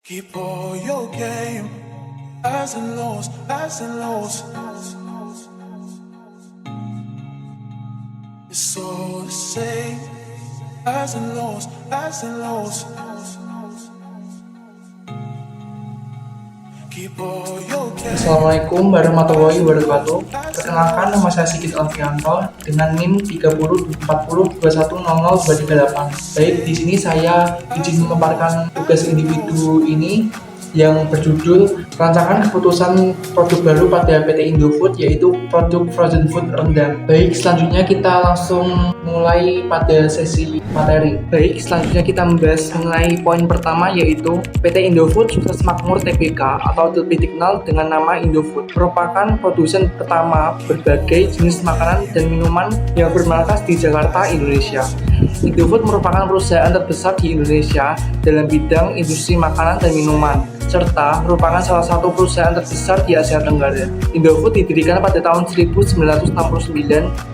Keep all your game, highs and lows, highs and lows. It's all the same, highs and lows, highs and lows. Keep all your game. Assalamualaikum warahmatullahi wabarakatuh. Perkenalkan, nama saya Sigit Alfianto dengan NIM 3040210038. Baik, di sini saya izin memaparkan tugas individu ini yang berjudul rancangan keputusan produk baru pada PT Indofood, yaitu produk frozen food rendang. Baik, selanjutnya kita langsung mulai pada sesi materi. Baik, selanjutnya kita membahas mengenai poin pertama, yaitu PT Indofood Sukses Makmur Tbk atau lebih dikenal dengan nama Indofood merupakan produsen pertama berbagai jenis makanan dan minuman yang bermarkas di Jakarta, Indonesia. Indofood merupakan perusahaan terbesar di Indonesia dalam bidang industri makanan dan minuman, serta merupakan salah satu perusahaan terbesar di Asia Tenggara. Indofood didirikan pada tahun 1969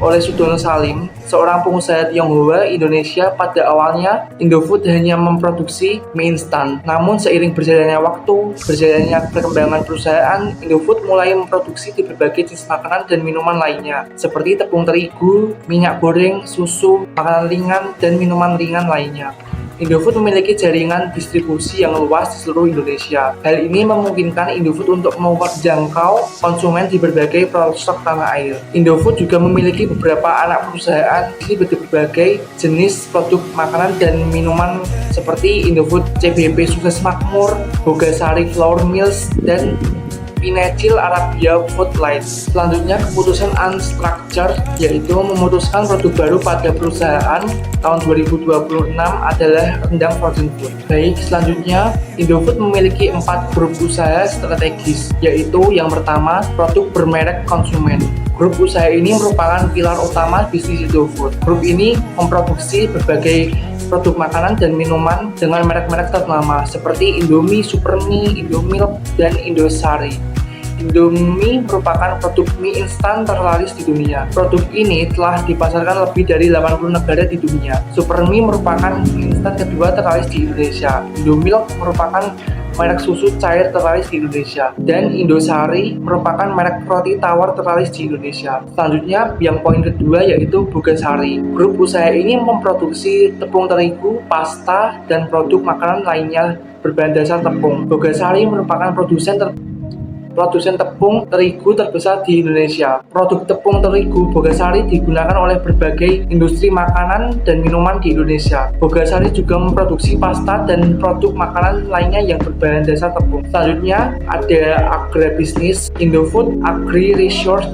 oleh Sudono Salim, seorang pengusaha Tionghoa Indonesia. Pada awalnya, Indofood hanya memproduksi mie instan. Namun seiring berjalannya waktu, berjalannya perkembangan perusahaan, Indofood mulai memproduksi di berbagai jenis makanan dan minuman lainnya, seperti tepung terigu, minyak goreng, susu, makanan ringan, dan minuman ringan lainnya. Indofood memiliki jaringan distribusi yang luas di seluruh Indonesia. Hal ini memungkinkan Indofood untuk menjangkau konsumen di berbagai pelosok tanah air. Indofood juga memiliki beberapa anak perusahaan di berbagai jenis produk makanan dan minuman seperti Indofood CBP Sukses Makmur, Bogasari Flour Mills, dan Pinecil Arabia Food Line. Selanjutnya, keputusan unstructured, yaitu memutuskan produk baru pada perusahaan tahun 2026 adalah rendang frozen food. Baik, selanjutnya Indofood memiliki 4 grup usaha strategis, yaitu yang pertama, produk bermerek konsumen. Grup usaha ini merupakan pilar utama bisnis Indofood. Grup ini memproduksi berbagai produk makanan dan minuman dengan merek-merek ternama seperti Indomie, Supermie, Indomilk, dan Indosari. Indomie merupakan produk mie instan terlaris di dunia. Produk ini telah dipasarkan lebih dari 80 negara di dunia. Supermie merupakan mie instan kedua terlaris di Indonesia. Indomilk merupakan merek susu cair terlaris di Indonesia, dan Indosari merupakan merek roti tawar terlaris di Indonesia. Selanjutnya, yang poin kedua yaitu Bogasari. Grup usaha ini memproduksi tepung terigu, pasta, dan produk makanan lainnya berbahan dasar tepung. Bogasari merupakan produsen tepung terigu terbesar di Indonesia. Produk tepung terigu Bogasari digunakan oleh berbagai industri makanan dan minuman di Indonesia. Bogasari juga memproduksi pasta dan produk makanan lainnya yang berbahan dasar tepung. Selanjutnya ada agribisnis. Indofood Agri Resource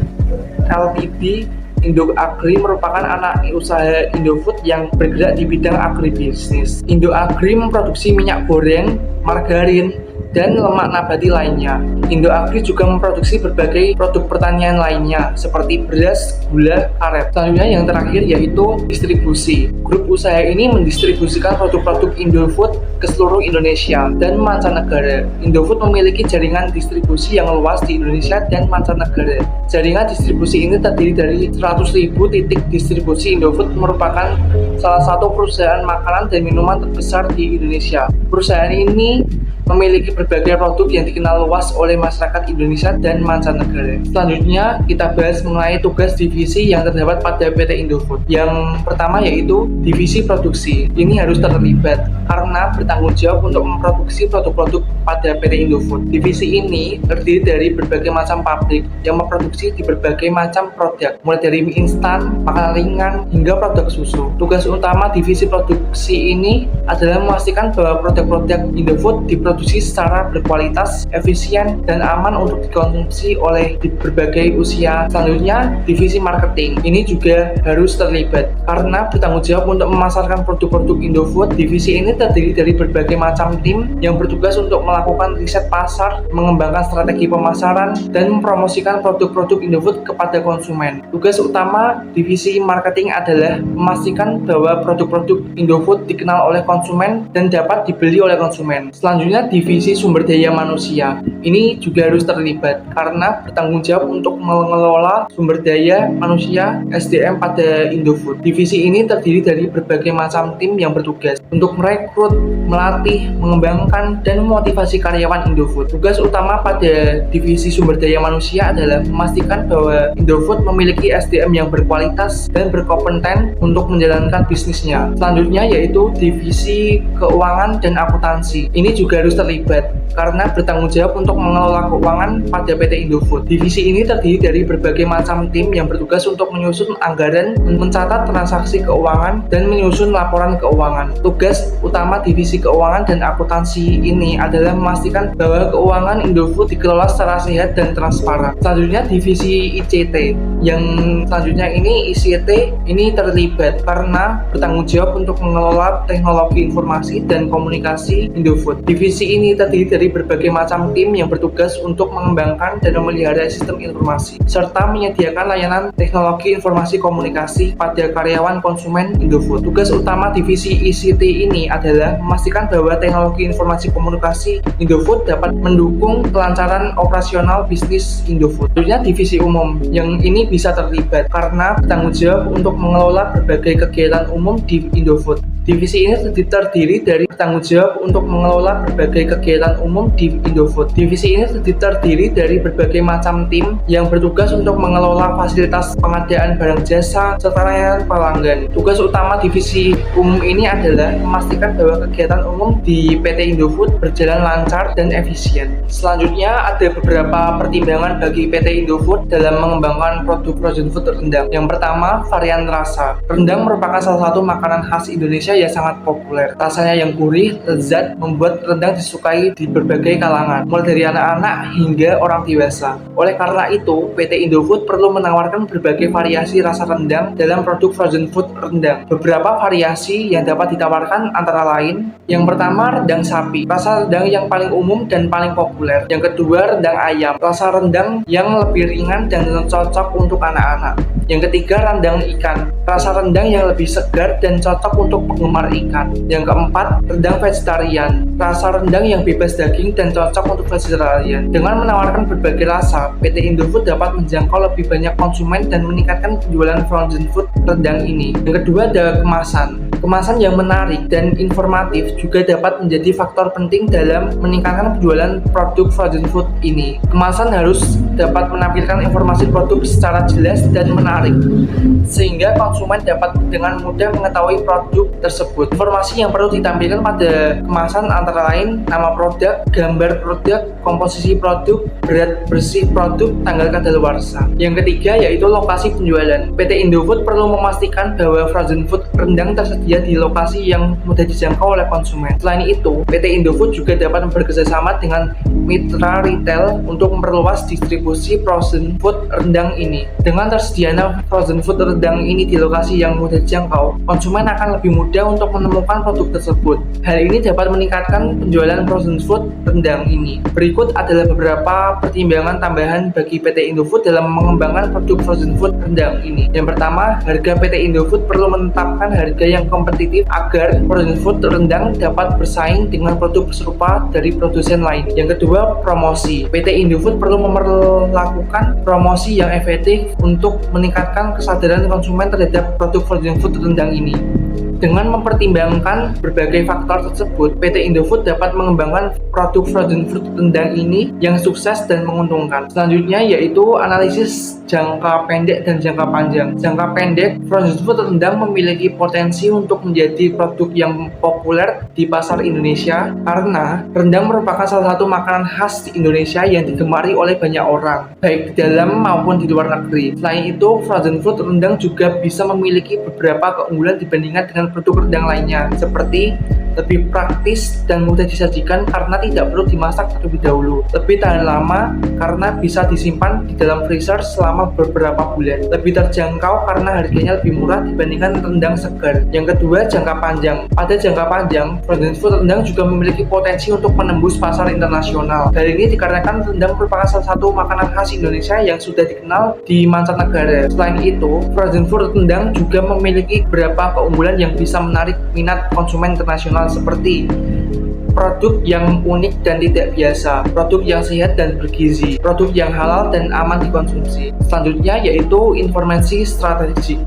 Ltd. Indo Agri merupakan anak usaha Indofood yang bergerak di bidang agribisnis. Indo Agri memproduksi minyak goreng, margarin, dan lemak nabati lainnya. Indo Agri juga memproduksi berbagai produk pertanian lainnya seperti beras, gula, karet. Selanjutnya yang terakhir yaitu distribusi. Grup usaha ini mendistribusikan produk-produk Indofood ke seluruh Indonesia dan mancanegara. Indofood memiliki jaringan distribusi yang luas di Indonesia dan mancanegara. Jaringan distribusi ini terdiri dari 100.000 titik distribusi. Indofood merupakan salah satu perusahaan makanan dan minuman terbesar di Indonesia. Perusahaan ini memiliki berbagai produk yang dikenal luas oleh masyarakat Indonesia dan mancanegara. Selanjutnya, kita bahas mengenai tugas divisi yang terdapat pada PT Indofood. Yang pertama yaitu divisi produksi. Ini harus terlibat karena bertanggung jawab untuk memproduksi produk-produk pada PT Indofood. Divisi ini terdiri dari berbagai macam pabrik yang memproduksi di berbagai macam produk, mulai dari mie instan, makanan ringan, hingga produk susu. Tugas utama divisi produksi ini adalah memastikan bahwa produk-produk Indofood diproduksi secara berkualitas, efisien, dan aman untuk dikonsumsi oleh berbagai usia. Selanjutnya, divisi marketing. Ini juga harus terlibat karena bertanggung jawab untuk memasarkan produk-produk Indofood. Divisi ini terdiri dari berbagai macam tim yang bertugas untuk melakukan riset pasar, mengembangkan strategi pemasaran, dan mempromosikan produk-produk Indofood kepada konsumen. Tugas utama divisi marketing adalah memastikan bahwa produk-produk Indofood dikenal oleh konsumen dan dapat dibeli oleh konsumen. Selanjutnya, divisi sumber daya manusia. ini juga harus terlibat karena bertanggung jawab untuk mengelola sumber daya manusia SDM pada Indofood. Divisi ini terdiri dari berbagai macam tim yang bertugas untuk merekrut, melatih, mengembangkan, dan memotivasi karyawan Indofood. Tugas utama pada divisi sumber daya manusia adalah memastikan bahwa Indofood memiliki SDM yang berkualitas dan berkompeten untuk menjalankan bisnisnya. Selanjutnya yaitu divisi keuangan dan akuntansi. Ini juga harus terlibat karena bertanggung jawab untuk mengelola keuangan pada PT Indofood. Divisi ini terdiri dari berbagai macam tim yang bertugas untuk menyusun anggaran, mencatat transaksi keuangan, dan menyusun laporan keuangan. Tugas utama divisi keuangan dan akuntansi ini adalah memastikan bahwa keuangan Indofood dikelola secara sehat dan transparan. Selanjutnya divisi ICT. Yang selanjutnya ini ICT ini terlibat karena bertanggung jawab untuk mengelola teknologi informasi dan komunikasi Indofood. Divisi ini terdiri dari berbagai macam tim yang bertugas untuk mengembangkan dan memelihara sistem informasi serta menyediakan layanan teknologi informasi komunikasi pada karyawan konsumen Indofood. Tugas utama divisi ICT ini adalah memastikan bahwa teknologi informasi komunikasi Indofood dapat mendukung kelancaran operasional bisnis Indofood. Selanjutnya divisi umum yang ini bisa terlibat karena bertanggung jawab untuk mengelola berbagai kegiatan umum di Indofood. Divisi ini terdiri dari bertanggung jawab untuk mengelola berbagai kegiatan umum di Indofood. Divisi ini terdiri dari berbagai macam tim yang bertugas untuk mengelola fasilitas pengadaan barang jasa serta layanan pelanggan. Tugas utama divisi umum ini adalah memastikan bahwa kegiatan umum di PT Indofood berjalan lancar dan efisien. Selanjutnya ada beberapa pertimbangan bagi PT Indofood dalam mengembangkan produk frozen food rendang. Yang pertama, varian rasa. Rendang merupakan salah satu makanan khas Indonesia yang sangat populer. Rasanya yang gurih, lezat, membuat rendang disukai di berbagai kalangan, mulai dari anak-anak hingga orang dewasa. Oleh karena itu, PT Indofood perlu menawarkan berbagai variasi rasa rendang dalam produk frozen food rendang. Beberapa variasi yang dapat ditawarkan antara lain, yang pertama rendang sapi, rasa rendang yang paling umum dan paling populer. Yang kedua rendang ayam, rasa rendang yang lebih ringan dan cocok untuk anak-anak. Yang ketiga rendang ikan, rasa rendang yang lebih segar dan cocok untuk penggemar ikan. Yang keempat rendang vegetarian, rasa rendang yang bebas daging dan cocok untuk vegetarian. Dengan menawarkan berbagai rasa, PT Indofood dapat menjangkau lebih banyak konsumen dan meningkatkan penjualan frozen food rendang ini. Yang kedua ada kemasan. Kemasan yang menarik dan informatif juga dapat menjadi faktor penting dalam meningkatkan penjualan produk frozen food ini. Kemasan harus dapat menampilkan informasi produk secara jelas dan menarik, sehingga konsumen dapat dengan mudah mengetahui produk tersebut. Informasi yang perlu ditampilkan pada kemasan antara lain nama produk, gambar produk, komposisi produk, berat bersih produk, tanggal kadaluarsa. Yang ketiga yaitu lokasi penjualan. PT Indofood perlu memastikan bahwa frozen food rendang tersedia di lokasi yang mudah dijangkau oleh konsumen. Selain itu, PT Indofood juga dapat bekerjasama dengan mitra retail untuk memperluas distribusi frozen food rendang ini. Dengan tersedianya frozen food rendang ini di lokasi yang mudah dijangkau, konsumen akan lebih mudah untuk menemukan produk tersebut. Hal ini dapat meningkatkan penjualan frozen food rendang ini. Berikut adalah beberapa pertimbangan tambahan bagi PT Indofood dalam mengembangkan produk frozen food rendang ini. Yang pertama, harga. PT Indofood perlu menetapkan harga yang kompetitif agar frozen food rendang dapat bersaing dengan produk serupa dari produsen lain. Yang kedua, promosi. PT Indofood perlu memperlakukan promosi yang efektif untuk meningkatkan kesadaran konsumen terhadap produk frozen food rendang ini. Dengan mempertimbangkan berbagai faktor tersebut, PT Indofood dapat mengembangkan produk frozen food rendang ini yang sukses dan menguntungkan. Selanjutnya yaitu analisis jangka pendek dan jangka panjang. Jangka pendek, frozen food rendang memiliki potensi untuk menjadi produk yang populer di pasar Indonesia karena rendang merupakan salah satu makanan khas di Indonesia yang digemari oleh banyak orang, baik di dalam maupun di luar negeri. Selain itu, frozen food rendang juga bisa memiliki beberapa keunggulan dibandingkan dengan produk rendang lainnya, seperti lebih praktis dan mudah disajikan karena tidak perlu dimasak terlebih dahulu, lebih tahan lama karena bisa disimpan di dalam freezer selama beberapa bulan, lebih terjangkau karena harganya lebih murah dibandingkan rendang segar. Yang kedua, jangka panjang. Pada jangka panjang, frozen food rendang juga memiliki potensi untuk menembus pasar internasional. Hal ini dikarenakan rendang merupakan salah satu makanan khas Indonesia yang sudah dikenal di mancanegara. Selain itu, frozen food rendang juga memiliki beberapa keunggulan yang bisa menarik minat konsumen internasional seperti produk yang unik dan tidak biasa, produk yang sehat dan bergizi, produk yang halal dan aman dikonsumsi. Selanjutnya yaitu informasi strategik.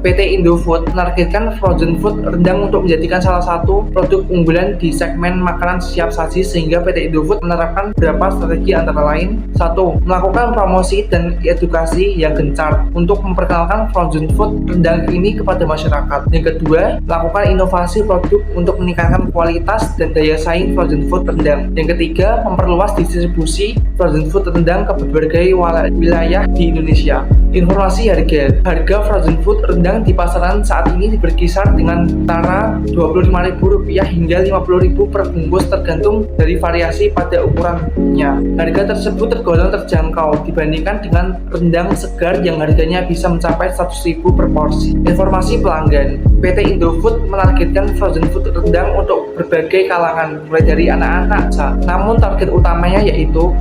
PT Indofood menargetkan frozen food rendang untuk menjadikan salah satu produk unggulan di segmen makanan siap saji, sehingga PT Indofood menerapkan beberapa strategi antara lain. 1. Melakukan promosi dan edukasi yang gencar untuk memperkenalkan frozen food rendang ini kepada masyarakat. Yang kedua, melakukan inovasi produk untuk meningkatkan kualitas dan daya saing frozen food rendang. Yang ketiga, memperluas distribusi frozen food rendang ke berbagai wilayah di Indonesia. Informasi harga. Harga frozen food rendang di pasaran saat ini berkisar dengan antara Rp25.000 hingga Rp50.000 per bungkus, tergantung dari variasi pada ukurannya. Harga tersebut tergolong terjangkau dibandingkan dengan rendang segar yang harganya bisa mencapai Rp100.000 per porsi. Informasi pelanggan. PT Indofood menargetkan frozen food rendang untuk berbagai kalangan, mulai dari anak-anak, namun target utamanya yaitu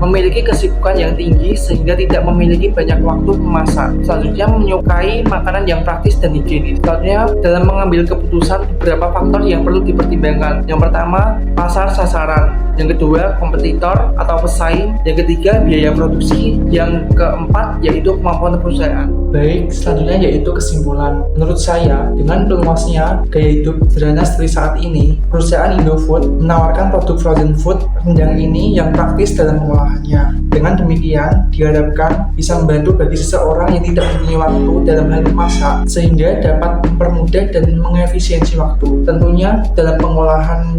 memiliki kesibukan yang tinggi sehingga tidak memiliki banyak waktu memasak. Selanjutnya, menyukai makanan yang praktis dan higienis. Selanjutnya, dalam mengambil keputusan, beberapa faktor yang perlu dipertimbangkan. Yang pertama, pasar sasaran. Yang kedua, kompetitor atau pesaing. Yang ketiga, biaya produksi. Yang keempat, yaitu kemampuan perusahaan. Baik, selanjutnya yaitu kesimpulan. Menurut saya, dengan luasnya gaya hidup sederhana seperti saat ini, perusahaan Indofood menawarkan produk frozen food rendang ini yang praktis dalam pengolahannya. Dengan demikian, diharapkan bisa membantu bagi seseorang yang tidak mempunyai waktu dalam hal memasak, sehingga dapat mempermudah dan mengefisiensi waktu. Tentunya dalam pengolahan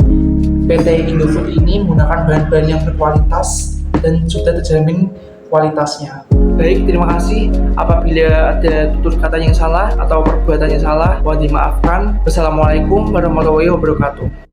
PT Indofood ini menggunakan bahan-bahan yang berkualitas dan sudah terjamin kualitasnya. Baik, terima kasih. Apabila ada tutur kata yang salah atau perbuatan yang salah, mohon dimaafkan. Wassalamualaikum warahmatullahi wabarakatuh.